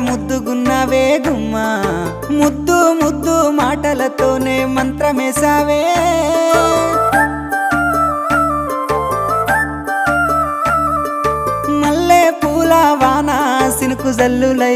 ముద్దుగున్నావే గుమ్మా ముద్దు ముద్దు మాటలతోనే మంత్రమేసావే మల్లె పూల వాన సినుకు జల్లులై